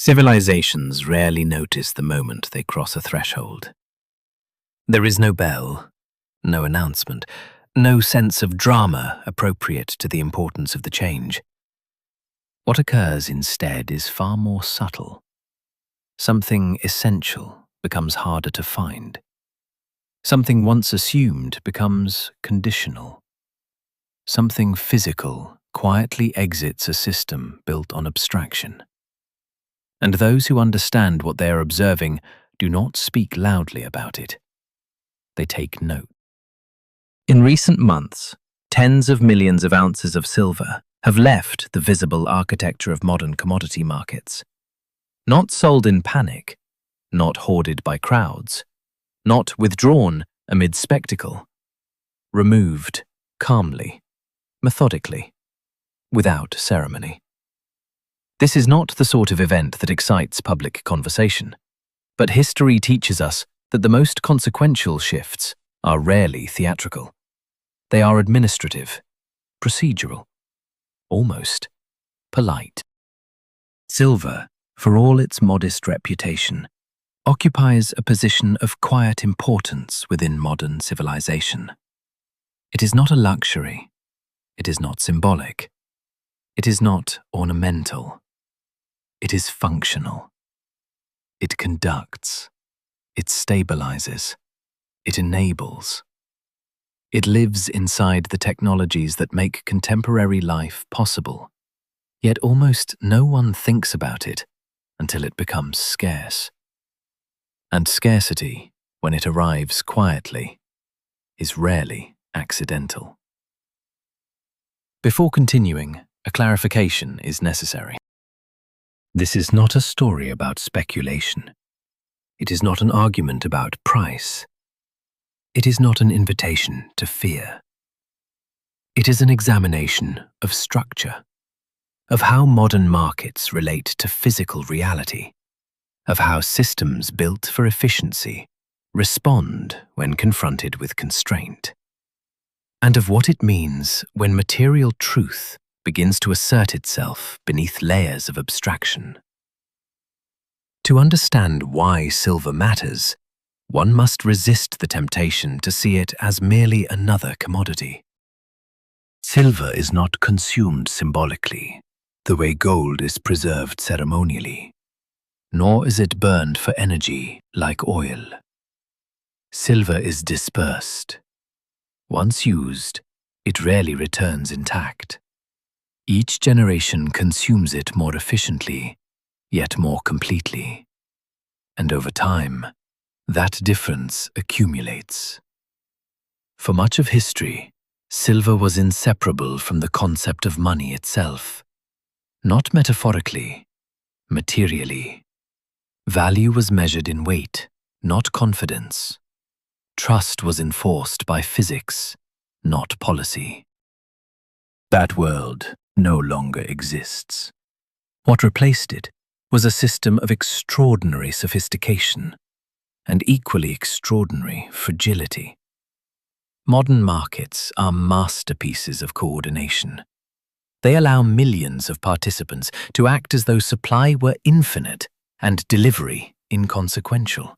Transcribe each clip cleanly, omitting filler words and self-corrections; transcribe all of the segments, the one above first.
Civilizations rarely notice the moment they cross a threshold. There is no bell, no announcement, no sense of drama appropriate to the importance of the change. What occurs instead is far more subtle. Something essential becomes harder to find. Something once assumed becomes conditional. Something physical quietly exits a system built on abstraction. And those who understand what they are observing do not speak loudly about it. They take note. In recent months, tens of millions of ounces of silver have left the visible architecture of modern commodity markets. Not sold in panic, not hoarded by crowds, not withdrawn amid spectacle. Removed calmly, methodically, without ceremony. This is not the sort of event that excites public conversation, but history teaches us that the most consequential shifts are rarely theatrical. They are administrative, procedural, almost polite. Silver, for all its modest reputation, occupies a position of quiet importance within modern civilization. It is not a luxury. It is not symbolic. It is not ornamental. It is functional. It conducts. It stabilizes. It enables. It lives inside the technologies that make contemporary life possible. Yet almost no one thinks about it until it becomes scarce. And scarcity, when it arrives quietly, is rarely accidental. Before continuing, a clarification is necessary. This is not a story about speculation. It is not an argument about price. It is not an invitation to fear. It is an examination of structure, of how modern markets relate to physical reality, of how systems built for efficiency respond when confronted with constraint, and of what it means when material truth begins to assert itself beneath layers of abstraction. To understand why silver matters, one must resist the temptation to see it as merely another commodity. Silver is not consumed symbolically, the way gold is preserved ceremonially, nor is it burned for energy like oil. Silver is dispersed. Once used, it rarely returns intact. Each generation consumes it more efficiently, yet more completely. And over time, that difference accumulates. For much of history, silver was inseparable from the concept of money itself. Not metaphorically, materially. Value was measured in weight, not confidence. Trust was enforced by physics, not policy. That world no longer exists. What replaced it was a system of extraordinary sophistication and equally extraordinary fragility. Modern markets are masterpieces of coordination. They allow millions of participants to act as though supply were infinite and delivery inconsequential.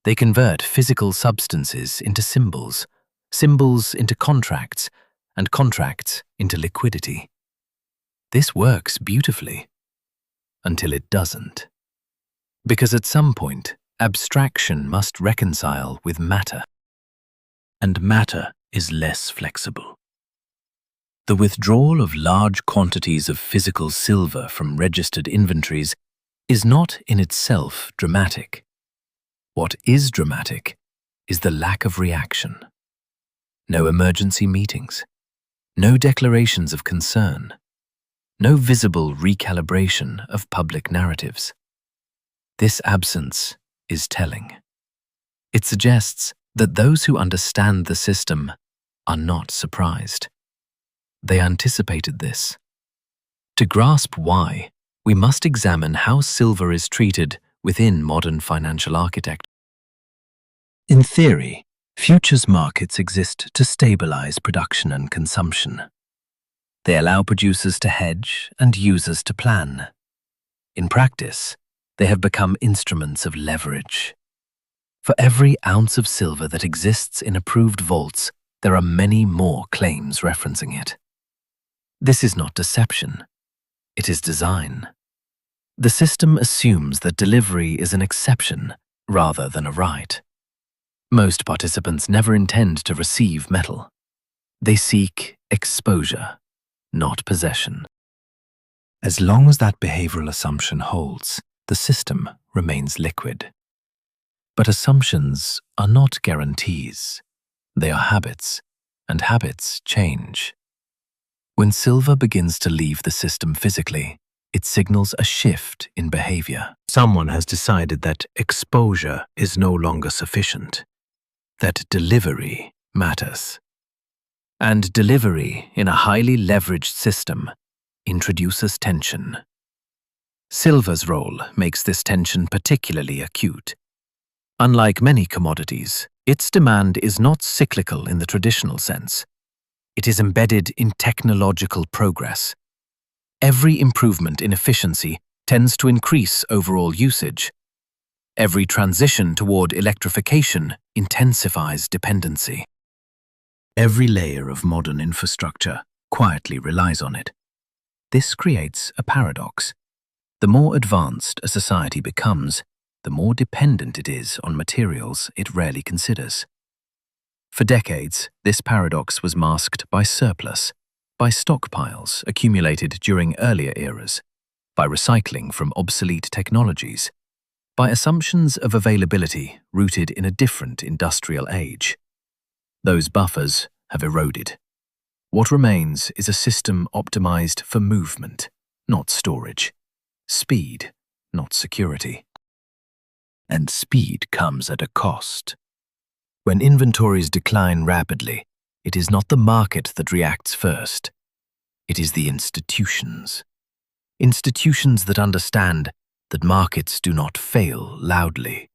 They convert physical substances into symbols, symbols into contracts, and contracts into liquidity. This works beautifully, until it doesn't. Because at some point, abstraction must reconcile with matter, and matter is less flexible. The withdrawal of large quantities of physical silver from registered inventories is not in itself dramatic. What is dramatic is the lack of reaction. No emergency meetings, no declarations of concern, no visible recalibration of public narratives. This absence is telling. It suggests that those who understand the system are not surprised. They anticipated this. To grasp why, we must examine how silver is treated within modern financial architecture. In theory, futures markets exist to stabilize production and consumption. They allow producers to hedge and users to plan. In practice, they have become instruments of leverage. For every ounce of silver that exists in approved vaults, there are many more claims referencing it. This is not deception. It is design. The system assumes that delivery is an exception rather than a right. Most participants never intend to receive metal. They seek exposure, not possession. As long as that behavioral assumption holds, the system remains liquid. But assumptions are not guarantees. They are habits, and habits change. When silver begins to leave the system physically, it signals a shift in behavior. Someone has decided that exposure is no longer sufficient, that delivery matters. And delivery in a highly leveraged system introduces tension. Silver's role makes this tension particularly acute. Unlike many commodities, its demand is not cyclical in the traditional sense. It is embedded in technological progress. Every improvement in efficiency tends to increase overall usage. Every transition toward electrification intensifies dependency. Every layer of modern infrastructure quietly relies on it. This creates a paradox. The more advanced a society becomes, the more dependent it is on materials it rarely considers. For decades, this paradox was masked by surplus, by stockpiles accumulated during earlier eras, by recycling from obsolete technologies, by assumptions of availability rooted in a different industrial age. Those buffers have eroded. What remains is a system optimized for movement, not storage, speed, not security. And speed comes at a cost. When inventories decline rapidly, it is not the market that reacts first. It is the institutions. Institutions that understand that markets do not fail loudly.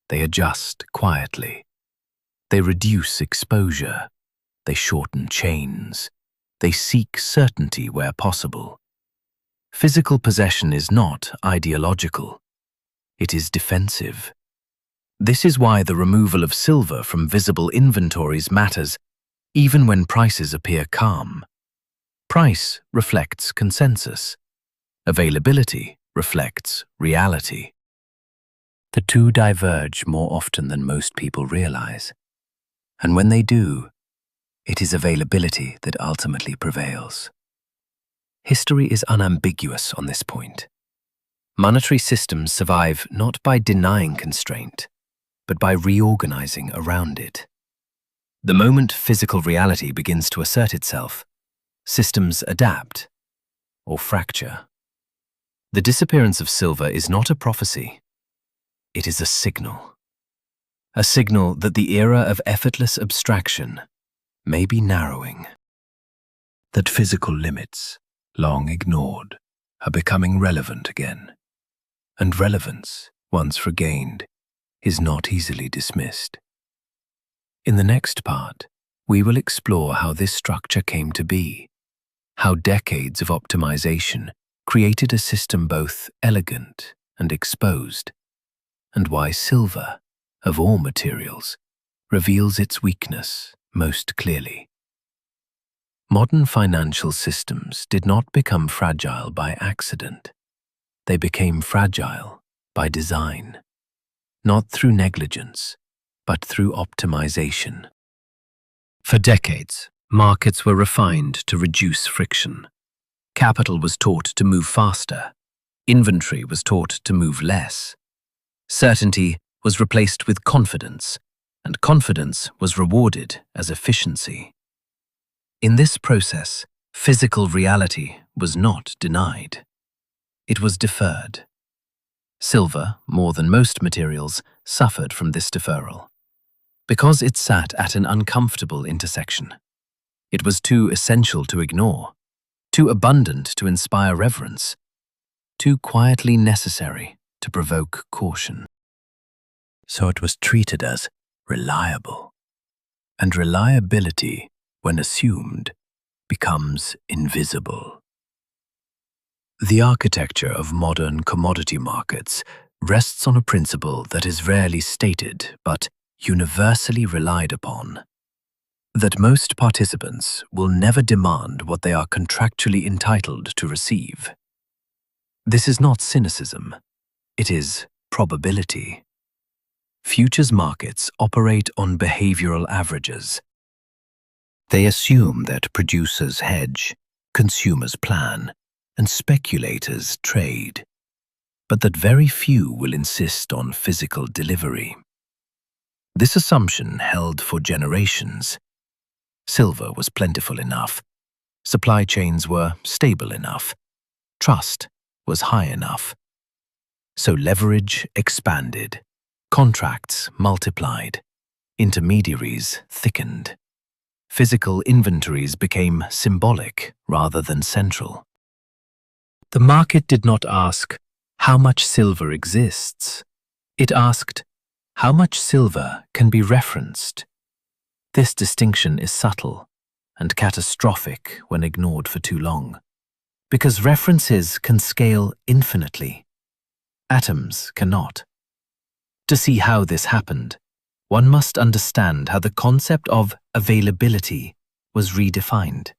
They adjust quietly. They reduce exposure. They shorten chains. They seek certainty where possible. Physical possession is not ideological. It is defensive. This is why the removal of silver from visible inventories matters, even when prices appear calm. Price reflects consensus. Availability reflects reality. The two diverge more often than most people realize. And when they do, it is availability that ultimately prevails. History is unambiguous on this point. Monetary systems survive not by denying constraint, but by reorganizing around it. The moment physical reality begins to assert itself, systems adapt or fracture. The disappearance of silver is not a prophecy. It is a signal. A signal that the era of effortless abstraction may be narrowing. That physical limits, long ignored, are becoming relevant again. And relevance, once regained, is not easily dismissed. In the next part, we will explore how this structure came to be, how decades of optimization created a system both elegant and exposed, and why silver, of all materials, reveals its weakness most clearly. Modern financial systems did not become fragile by accident. They became fragile by design. Not through negligence, but through optimization. For decades, markets were refined to reduce friction. Capital was taught to move faster. Inventory was taught to move less. Certainty was replaced with confidence, and confidence was rewarded as efficiency. In this process, physical reality was not denied. It was deferred. Silver, more than most materials, suffered from this deferral. Because it sat at an uncomfortable intersection. It was too essential to ignore, too abundant to inspire reverence, too quietly necessary to provoke caution. So it was treated as reliable. And reliability, when assumed, becomes invisible. The architecture of modern commodity markets rests on a principle that is rarely stated but universally relied upon: that most participants will never demand what they are contractually entitled to receive. This is not cynicism, it is probability. Futures markets operate on behavioral averages. They assume that producers hedge, consumers plan, and speculators trade, but that very few will insist on physical delivery. This assumption held for generations. Silver was plentiful enough, supply chains were stable enough, trust was high enough. So leverage expanded, contracts multiplied, intermediaries thickened. Physical inventories became symbolic rather than central. The market did not ask, how much silver exists? It asked, how much silver can be referenced? This distinction is subtle and catastrophic when ignored for too long, because references can scale infinitely. Atoms cannot. To see how this happened, one must understand how the concept of availability was redefined.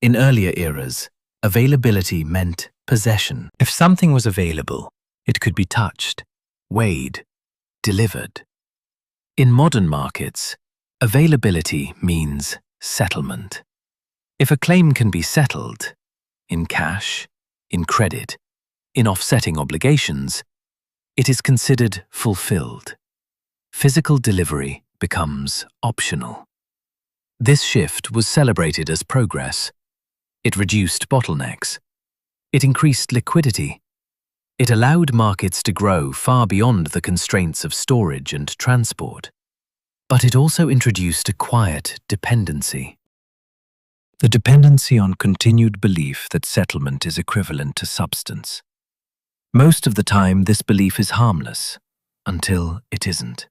In earlier eras, availability meant possession. If something was available, it could be touched, weighed, delivered. In modern markets, availability means settlement. If a claim can be settled, in cash, in credit, in offsetting obligations, it is considered fulfilled. Physical delivery becomes optional. This shift was celebrated as progress. It reduced bottlenecks. It increased liquidity. It allowed markets to grow far beyond the constraints of storage and transport. But it also introduced a quiet dependency. The dependency on continued belief that settlement is equivalent to substance. Most of the time, this belief is harmless, until it isn't.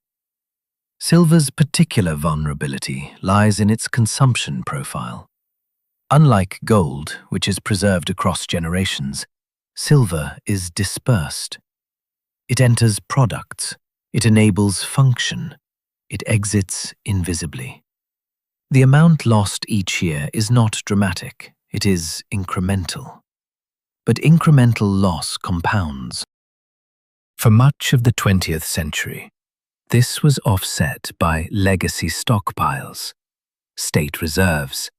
Silver's particular vulnerability lies in its consumption profile. Unlike gold, which is preserved across generations, silver is dispersed. It enters products, it enables function, it exits invisibly. The amount lost each year is not dramatic, it is incremental. But incremental loss compounds. For much of the 20th century, this was offset by legacy stockpiles, state reserves,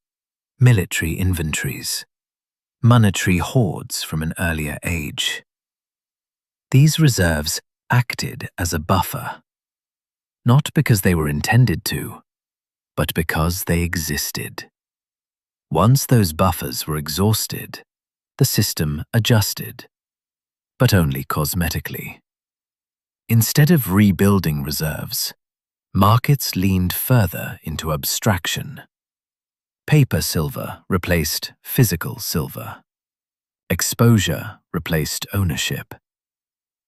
military inventories, monetary hoards from an earlier age. These reserves acted as a buffer, not because they were intended to, but because they existed. Once those buffers were exhausted, the system adjusted, but only cosmetically. Instead of rebuilding reserves, markets leaned further into abstraction. Paper silver replaced physical silver. Exposure replaced ownership.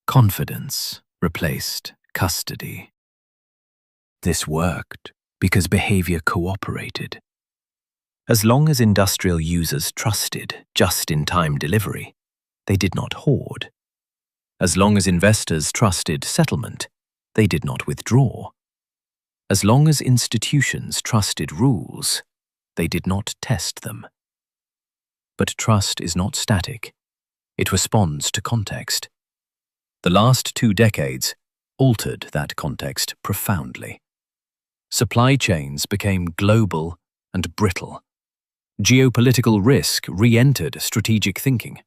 Confidence replaced custody. This worked because behavior cooperated. As long as industrial users trusted just-in-time delivery, they did not hoard. As long as investors trusted settlement, they did not withdraw. As long as institutions trusted rules, they did not test them. But trust is not static. It responds to context. The last 2 decades altered that context profoundly. Supply chains became global and brittle. Geopolitical risk re-entered strategic thinking.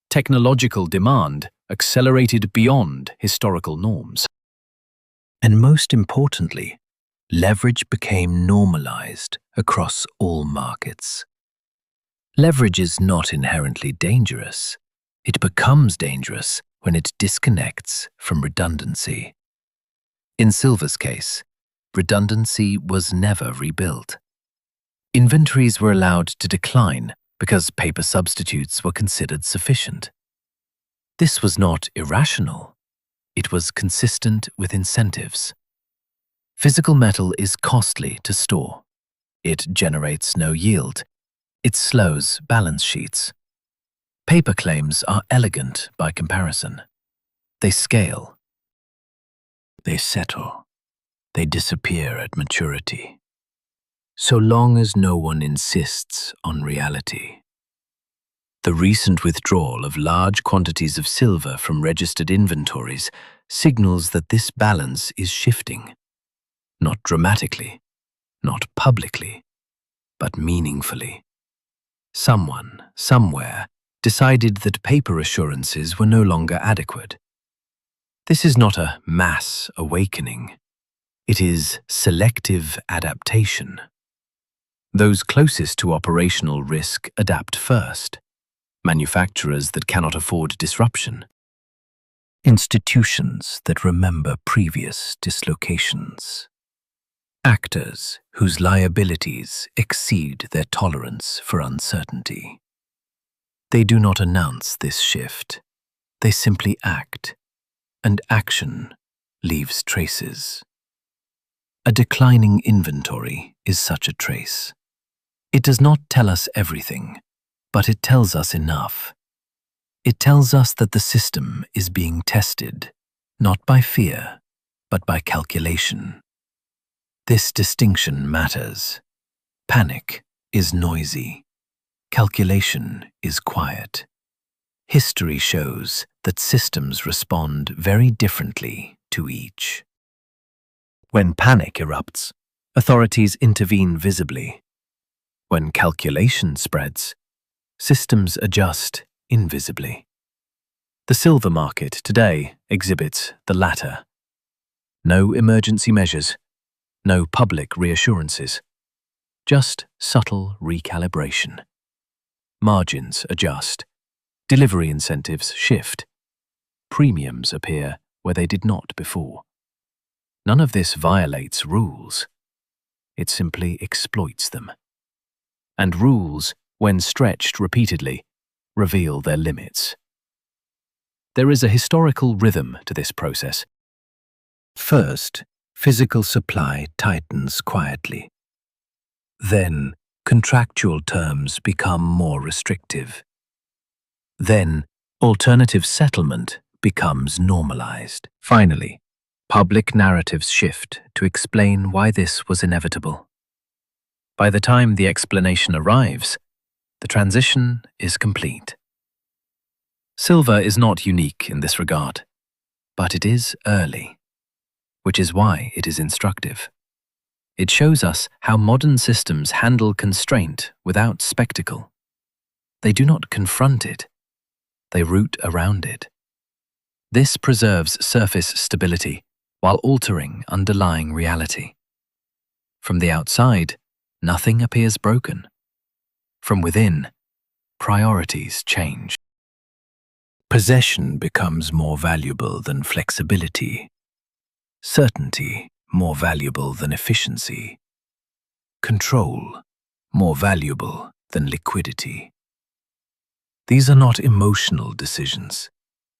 Technological demand accelerated beyond historical norms. And most importantly, leverage became normalized across all markets. Leverage is not inherently dangerous. It becomes dangerous when it disconnects from redundancy. In silver's case, redundancy was never rebuilt. Inventories were allowed to decline because paper substitutes were considered sufficient. This was not irrational. It was consistent with incentives. Physical metal is costly to store. It generates no yield. It slows balance sheets. Paper claims are elegant by comparison. They scale. They settle. They disappear at maturity. So long as no one insists on reality. The recent withdrawal of large quantities of silver from registered inventories signals that this balance is shifting. Not dramatically, not publicly, but meaningfully. Someone, somewhere, decided that paper assurances were no longer adequate. This is not a mass awakening. It is selective adaptation. Those closest to operational risk adapt first. Manufacturers that cannot afford disruption. Institutions that remember previous dislocations. Actors whose liabilities exceed their tolerance for uncertainty. They do not announce this shift. They simply act, and action leaves traces. A declining inventory is such a trace. It does not tell us everything, but it tells us enough. It tells us that the system is being tested, not by fear, but by calculation. This distinction matters. Panic is noisy. Calculation is quiet. History shows that systems respond very differently to each. When panic erupts, authorities intervene visibly. When calculation spreads, systems adjust invisibly. The silver market today exhibits the latter. No emergency measures, no public reassurances, just subtle recalibration. Margins adjust, delivery incentives shift, premiums appear where they did not before. None of this violates rules. It simply exploits them. And rules, when stretched repeatedly, reveal their limits. There is a historical rhythm to this process. First, physical supply tightens quietly. Then, contractual terms become more restrictive. Then, alternative settlement becomes normalized. Finally, public narratives shift to explain why this was inevitable. By the time the explanation arrives, the transition is complete. Silver is not unique in this regard, but it is early, which is why it is instructive. It shows us how modern systems handle constraint without spectacle. They do not confront it, they root around it. This preserves surface stability while altering underlying reality. From the outside, nothing appears broken. From within, priorities change. Possession becomes more valuable than flexibility. Certainty more valuable than efficiency. Control more valuable than liquidity. These are not emotional decisions.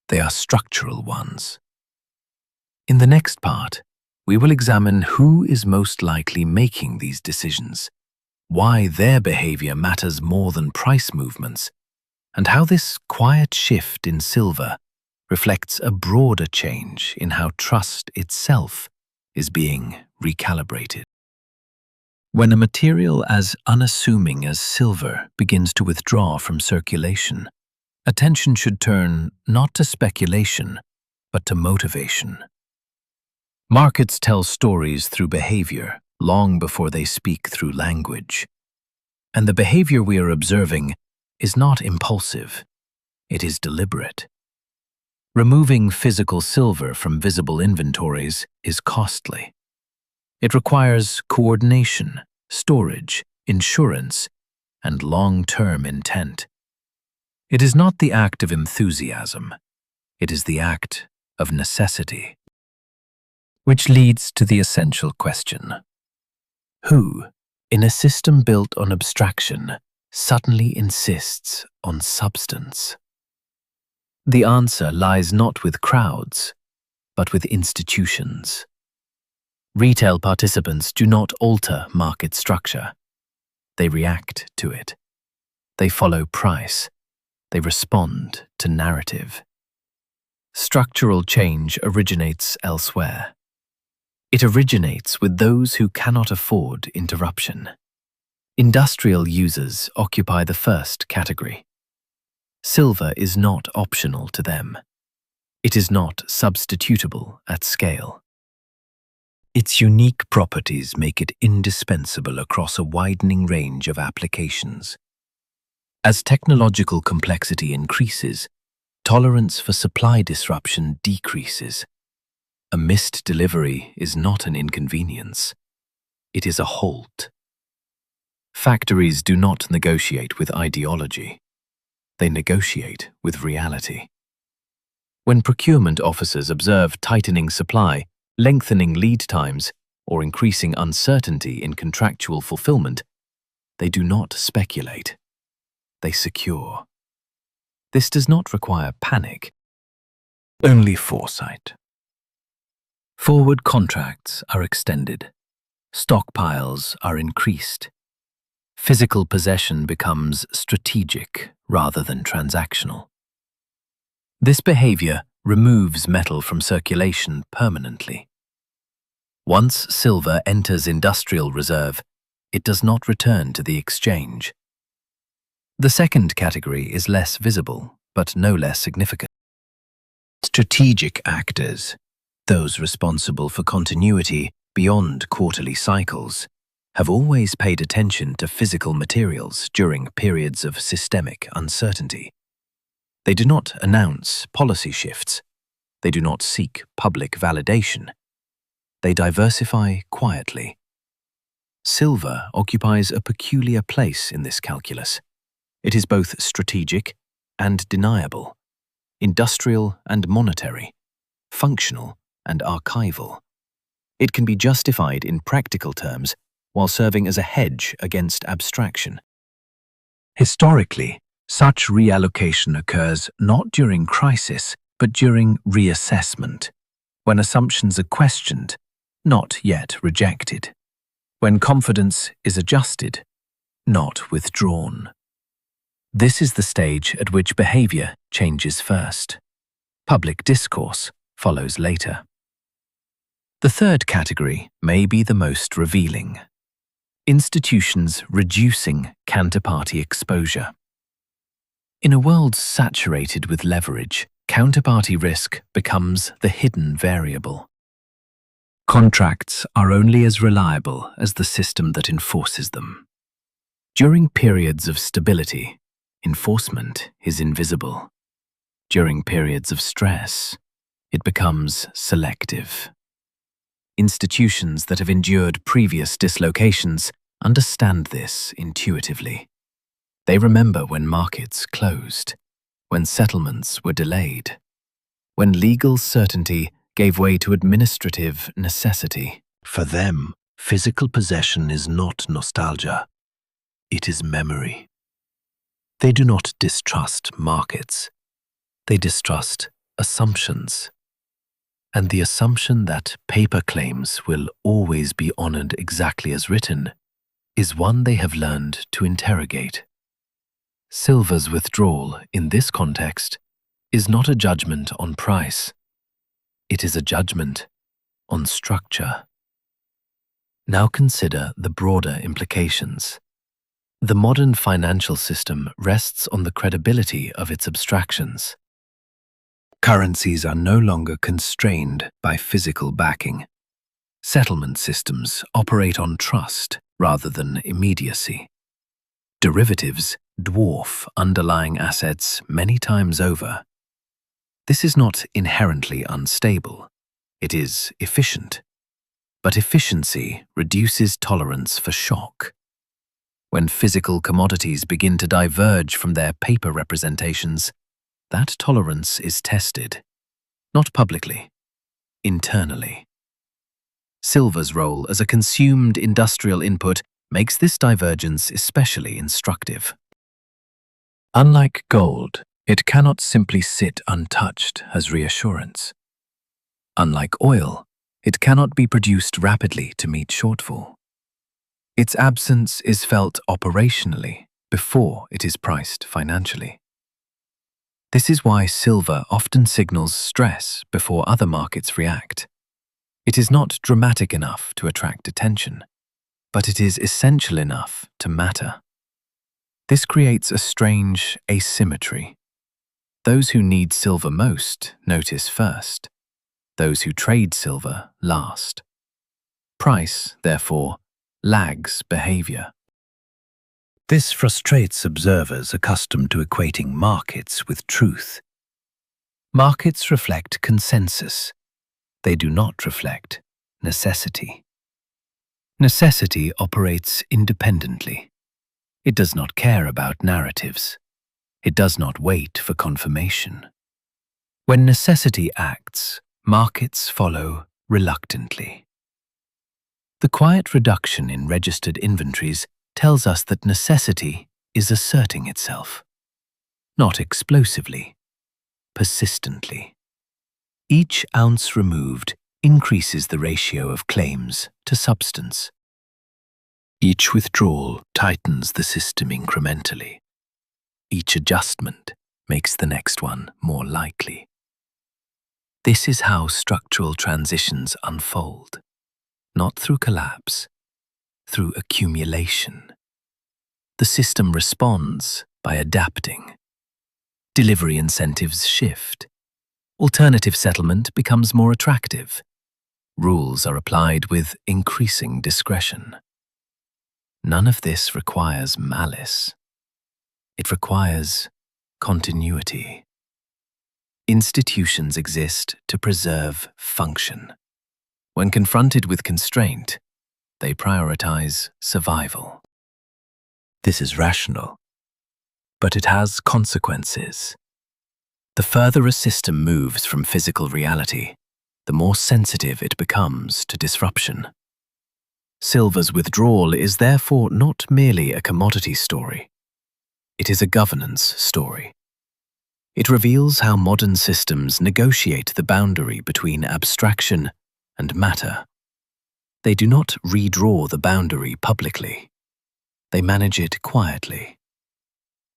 They are structural ones. In the next part, we will examine who is most likely making these decisions, why their behavior matters more than price movements, and how this quiet shift in silver reflects a broader change in how trust itself is being recalibrated. When a material as unassuming as silver begins to withdraw from circulation, attention should turn not to speculation, but to motivation. Markets tell stories through behavior long before they speak through language. And the behavior we are observing is not impulsive, it is deliberate. Removing physical silver from visible inventories is costly. It requires coordination, storage, insurance, and long-term intent. It is not the act of enthusiasm, it is the act of necessity. Which leads to the essential question. Who, in a system built on abstraction, suddenly insists on substance? The answer lies not with crowds, but with institutions. Retail participants do not alter market structure. They react to it. They follow price. They respond to narrative. Structural change originates elsewhere. It originates with those who cannot afford interruption. Industrial users occupy the first category. Silver is not optional to them. It is not substitutable at scale. Its unique properties make it indispensable across a widening range of applications. As technological complexity increases, tolerance for supply disruption decreases. A missed delivery is not an inconvenience. It is a halt. Factories do not negotiate with ideology. They negotiate with reality. When procurement officers observe tightening supply, lengthening lead times, or increasing uncertainty in contractual fulfillment, they do not speculate. They secure. This does not require panic, only foresight. Forward contracts are extended. Stockpiles are increased. Physical possession becomes strategic rather than transactional. This behavior removes metal from circulation permanently. Once silver enters industrial reserve, it does not return to the exchange. The second category is less visible, but no less significant. Strategic actors, those responsible for continuity beyond quarterly cycles, have always paid attention to physical materials during periods of systemic uncertainty. They do not announce policy shifts. They do not seek public validation. They diversify quietly. Silver occupies a peculiar place in this calculus. It is both strategic and deniable, industrial and monetary, functional and archival. It can be justified in practical terms while serving as a hedge against abstraction. Historically, such reallocation occurs not during crisis, but during reassessment, when assumptions are questioned, not yet rejected, when confidence is adjusted, not withdrawn. This is the stage at which behavior changes first. Public discourse follows later. The third category may be the most revealing. Institutions reducing counterparty exposure. In a world saturated with leverage, counterparty risk becomes the hidden variable. Contracts are only as reliable as the system that enforces them. During periods of stability, enforcement is invisible. During periods of stress, it becomes selective. Institutions that have endured previous dislocations understand this intuitively. They remember when markets closed, when settlements were delayed, when legal certainty gave way to administrative necessity. For them, physical possession is not nostalgia. It is memory. They do not distrust markets. They distrust assumptions. And the assumption that paper claims will always be honored exactly as written is one they have learned to interrogate. Silver's withdrawal, in this context, is not a judgment on price. It is a judgment on structure. Now consider the broader implications. The modern financial system rests on the credibility of its abstractions. Currencies are no longer constrained by physical backing. Settlement systems operate on trust rather than immediacy. Derivatives dwarf underlying assets many times over. This is not inherently unstable. It is efficient. But efficiency reduces tolerance for shock. When physical commodities begin to diverge from their paper representations, that tolerance is tested, not publicly, internally. Silver's role as a consumed industrial input makes this divergence especially instructive. Unlike gold, it cannot simply sit untouched as reassurance. Unlike oil, it cannot be produced rapidly to meet shortfall. Its absence is felt operationally before it is priced financially. This is why silver often signals stress before other markets react. It is not dramatic enough to attract attention, but it is essential enough to matter. This creates a strange asymmetry. Those who need silver most notice first. Those who trade silver last. Price, therefore, lags behavior. This frustrates observers accustomed to equating markets with truth. Markets reflect consensus. They do not reflect necessity. Necessity operates independently. It does not care about narratives. It does not wait for confirmation. When necessity acts, markets follow reluctantly. The quiet reduction in registered inventories tells us that necessity is asserting itself. Not explosively, persistently. Each ounce removed increases the ratio of claims to substance. Each withdrawal tightens the system incrementally. Each adjustment makes the next one more likely. This is how structural transitions unfold, not through collapse, through accumulation. The system responds by adapting. Delivery incentives shift. Alternative settlement becomes more attractive. Rules are applied with increasing discretion. None of this requires malice. It requires continuity. Institutions exist to preserve function. When confronted with constraint, they prioritize survival. This is rational, but it has consequences. The further a system moves from physical reality, the more sensitive it becomes to disruption. Silver's withdrawal is therefore not merely a commodity story. It is a governance story. It reveals how modern systems negotiate the boundary between abstraction and matter. They do not redraw the boundary publicly. They manage it quietly.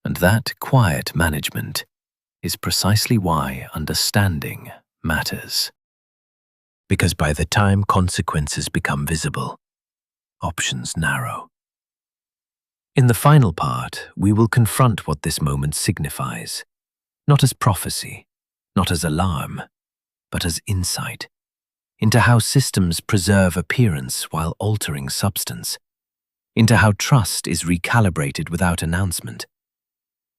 And that quiet management is precisely why understanding matters. Because by the time consequences become visible, options narrow. In the final part, we will confront what this moment signifies, not as prophecy, not as alarm, but as insight into how systems preserve appearance while altering substance, into how trust is recalibrated without announcement,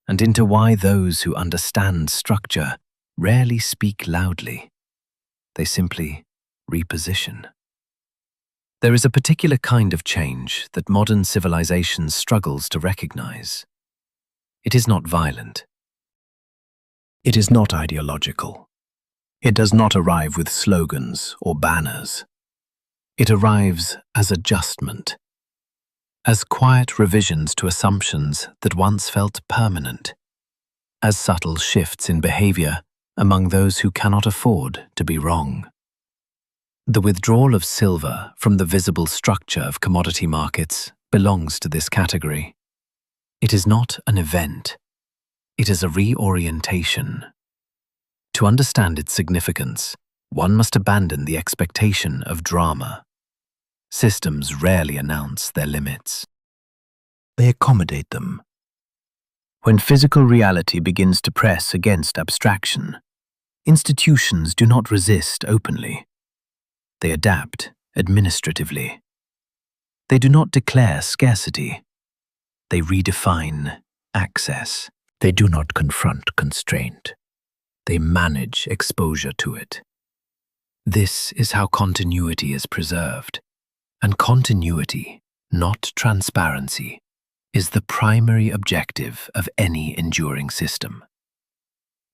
and into why those who understand structure rarely speak loudly. They simply reposition. There is a particular kind of change that modern civilization struggles to recognize. It is not violent. It is not ideological. It does not arrive with slogans or banners. It arrives as adjustment, as quiet revisions to assumptions that once felt permanent, as subtle shifts in behavior among those who cannot afford to be wrong. The withdrawal of silver from the visible structure of commodity markets belongs to this category. It is not an event. It is a reorientation. To understand its significance, one must abandon the expectation of drama. Systems rarely announce their limits. They accommodate them. When physical reality begins to press against abstraction, institutions do not resist openly. They adapt administratively. They do not declare scarcity. They redefine access. They do not confront constraint. They manage exposure to it. This is how continuity is preserved. And continuity, not transparency, is the primary objective of any enduring system.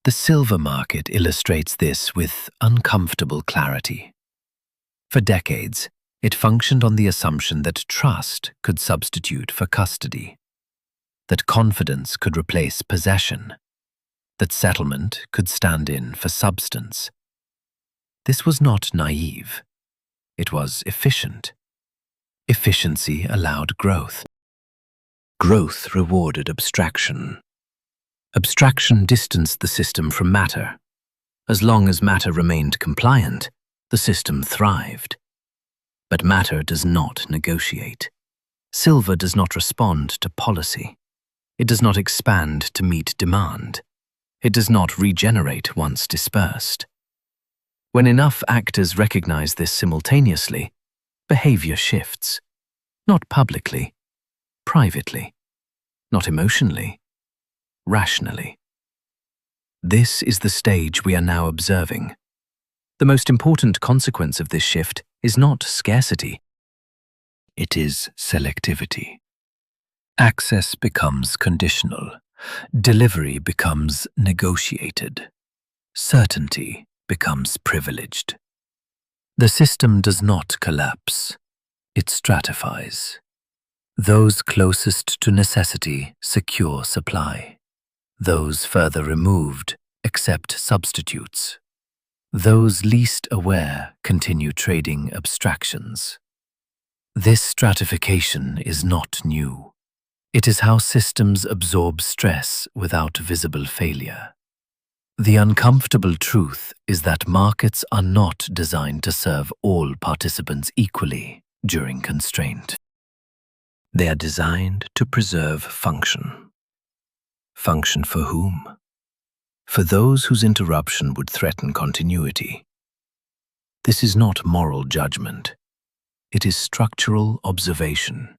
The silver market illustrates this with uncomfortable clarity. For decades, it functioned on the assumption that trust could substitute for custody, that confidence could replace possession, that settlement could stand in for substance. This was not naive. It was efficient. Efficiency allowed growth. Growth rewarded abstraction. Abstraction distanced the system from matter. As long as matter remained compliant, the system thrived. But matter does not negotiate. Silver does not respond to policy. It does not expand to meet demand. It does not regenerate once dispersed. When enough actors recognize this simultaneously, behavior shifts. Not publicly, privately, not emotionally, rationally. This is the stage we are now observing. The most important consequence of this shift is not scarcity. It is selectivity. Access becomes conditional. Delivery becomes negotiated. Certainty becomes privileged. The system does not collapse. It stratifies. Those closest to necessity secure supply. Those further removed accept substitutes. Those least aware continue trading abstractions. This stratification is not new. It is how systems absorb stress without visible failure. The uncomfortable truth is that markets are not designed to serve all participants equally during constraint. They are designed to preserve function. Function for whom? For those whose interruption would threaten continuity. This is not moral judgment. It is structural observation.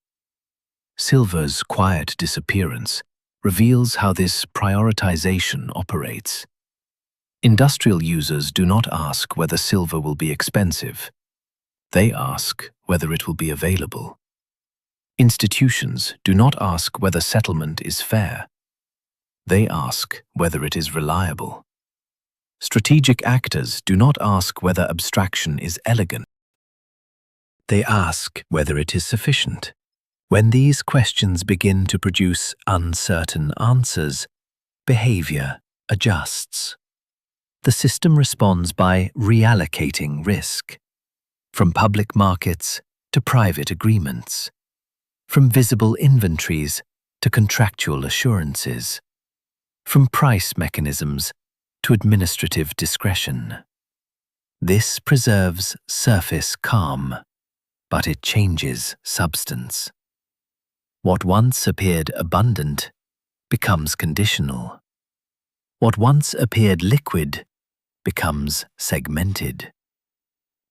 Silver's quiet disappearance reveals how this prioritization operates. Industrial users do not ask whether silver will be expensive. They ask whether it will be available. Institutions do not ask whether settlement is fair. They ask whether it is reliable. Strategic actors do not ask whether abstraction is elegant. They ask whether it is sufficient. When these questions begin to produce uncertain answers, behavior adjusts. The system responds by reallocating risk, from public markets to private agreements, from visible inventories to contractual assurances, from price mechanisms to administrative discretion. This preserves surface calm, but it changes substance. What once appeared abundant becomes conditional. What once appeared liquid becomes segmented.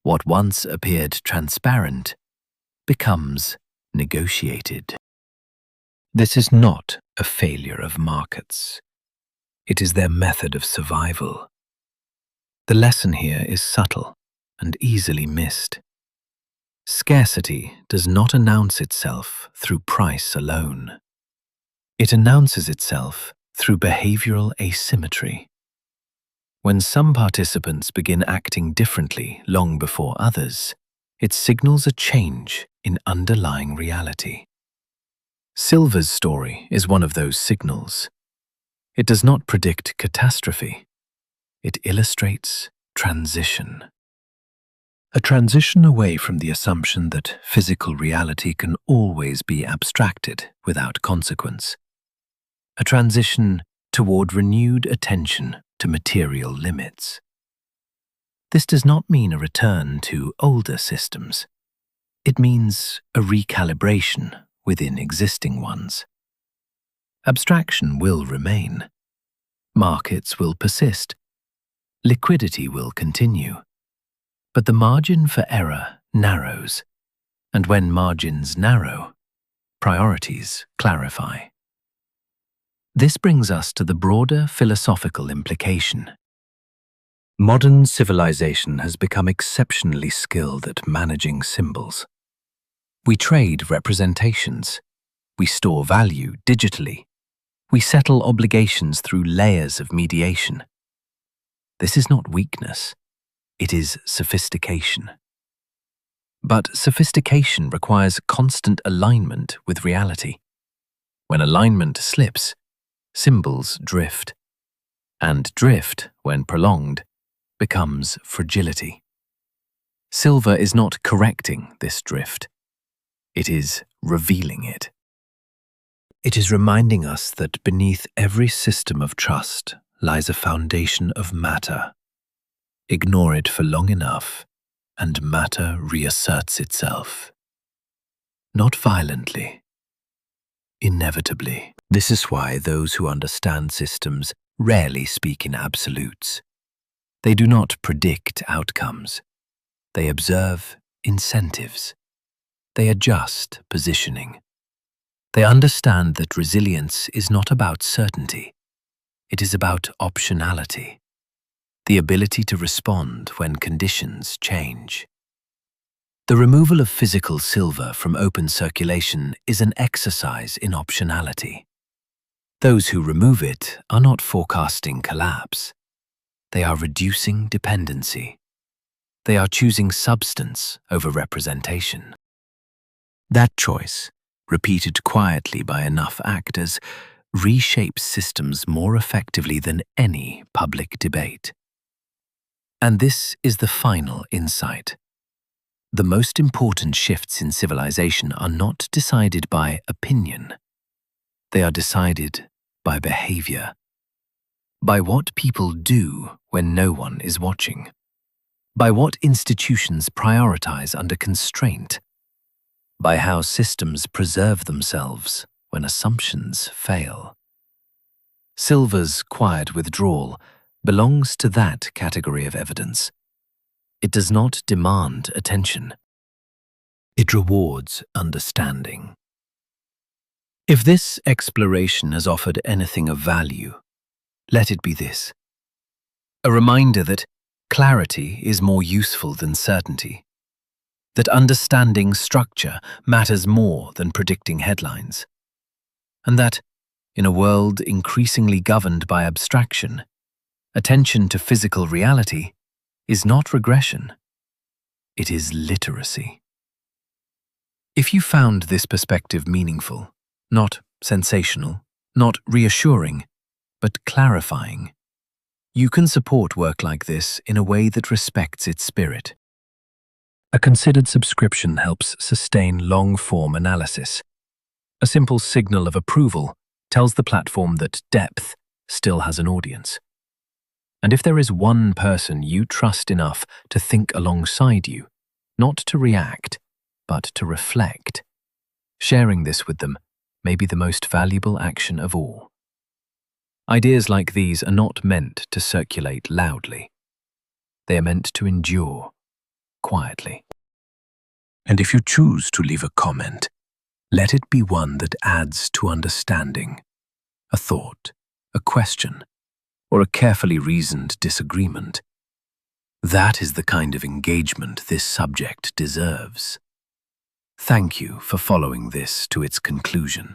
What once appeared transparent becomes negotiated. This is not a failure of markets. It is their method of survival. The lesson here is subtle and easily missed. Scarcity does not announce itself through price alone. It announces itself through behavioral asymmetry. When some participants begin acting differently long before others, it signals a change in underlying reality. Silver's story is one of those signals. It does not predict catastrophe. It illustrates transition. A transition away from the assumption that physical reality can always be abstracted without consequence. A transition toward renewed attention to material limits. This does not mean a return to older systems. It means a recalibration within existing ones. Abstraction will remain. Markets will persist. Liquidity will continue. But the margin for error narrows, and when margins narrow, priorities clarify. This brings us to the broader philosophical implication. Modern civilization has become exceptionally skilled at managing symbols. We trade representations. We store value digitally. We settle obligations through layers of mediation. This is not weakness. It is sophistication. But sophistication requires constant alignment with reality. When alignment slips, symbols drift. And drift, when prolonged, becomes fragility. Silver is not correcting this drift. It is revealing it. It is reminding us that beneath every system of trust lies a foundation of matter. Ignore it for long enough, and matter reasserts itself. Not violently, inevitably. This is why those who understand systems rarely speak in absolutes. They do not predict outcomes. They observe incentives. They adjust positioning. They understand that resilience is not about certainty. It is about optionality, the ability to respond when conditions change. The removal of physical silver from open circulation is an exercise in optionality. Those who remove it are not forecasting collapse. They are reducing dependency. They are choosing substance over representation. That choice, repeated quietly by enough actors, reshapes systems more effectively than any public debate. And this is the final insight. The most important shifts in civilization are not decided by opinion. They are decided by behavior. By what people do when no one is watching. By what institutions prioritize under constraint. By how systems preserve themselves when assumptions fail. Silver's quiet withdrawal belongs to that category of evidence. It does not demand attention. It rewards understanding. If this exploration has offered anything of value, let it be this: a reminder that clarity is more useful than certainty, that understanding structure matters more than predicting headlines, and that, in a world increasingly governed by abstraction, attention to physical reality is not regression, it is literacy. If you found this perspective meaningful, not sensational, not reassuring, but clarifying, you can support work like this in a way that respects its spirit. A considered subscription helps sustain long-form analysis. A simple signal of approval tells the platform that depth still has an audience. And if there is one person you trust enough to think alongside you, not to react, but to reflect, sharing this with them may be the most valuable action of all. Ideas like these are not meant to circulate loudly. They are meant to endure quietly. And if you choose to leave a comment, let it be one that adds to understanding, a thought, a question, or a carefully reasoned disagreement. That is the kind of engagement this subject deserves. Thank you for following this to its conclusion.